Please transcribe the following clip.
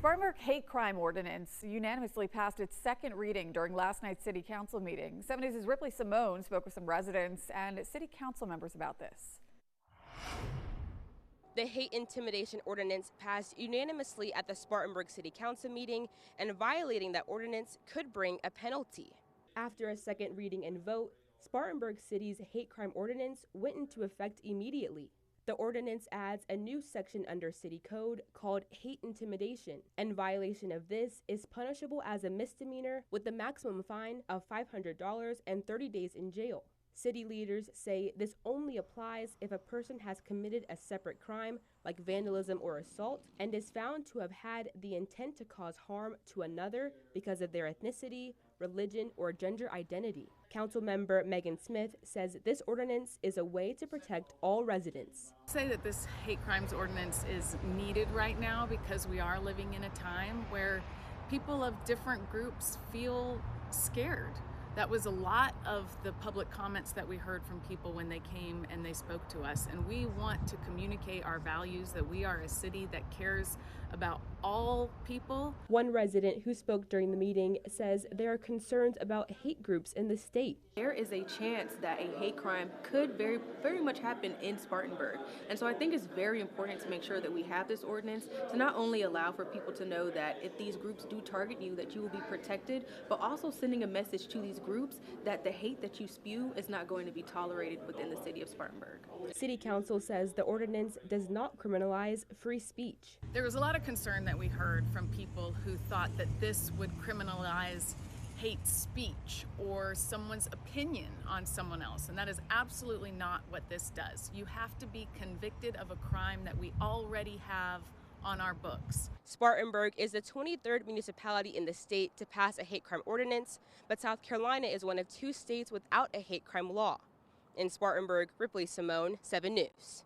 Spartanburg hate crime ordinance unanimously passed its second reading during last night's city council meeting. 7 News' Ripley Simone spoke with some residents and city council members about this. The hate intimidation ordinance passed unanimously at the Spartanburg City Council meeting, and violating that ordinance could bring a penalty. After a second reading and vote, Spartanburg City's hate crime ordinance went into effect immediately. The ordinance adds a new section under City Code called hate intimidation, and violation of this is punishable as a misdemeanor with the maximum fine of $500 and 30 days in jail. City leaders say this only applies if a person has committed a separate crime like vandalism or assault and is found to have had the intent to cause harm to another because of their ethnicity, religion, or gender identity. Councilmember Megan Smith says this ordinance is a way to protect all residents. I say that this hate crimes ordinance is needed right now because we are living in a time where people of different groups feel scared. That was a lot of the public comments that we heard from people when they came and they spoke to us. And we want to communicate our values, that we are a city that cares about all people. One resident who spoke during the meeting says there are concerns about hate groups in the state. There is a chance that a hate crime could very much happen in Spartanburg. And so I think it's very important to make sure that we have this ordinance to not only allow for people to know that if these groups do target you, that you will be protected, but also sending a message to these groups that the hate that you spew is not going to be tolerated within the city of Spartanburg. City Council says the ordinance does not criminalize free speech. There was a lot of concern that we heard from people who thought that this would criminalize hate speech or someone's opinion on someone else, and that is absolutely not what this does. You have to be convicted of a crime that we already have on our books. Spartanburg is the 23rd municipality in the state to pass a hate crime ordinance, but South Carolina is one of 2 states without a hate crime law. In Spartanburg, Ripley Simone, 7 News.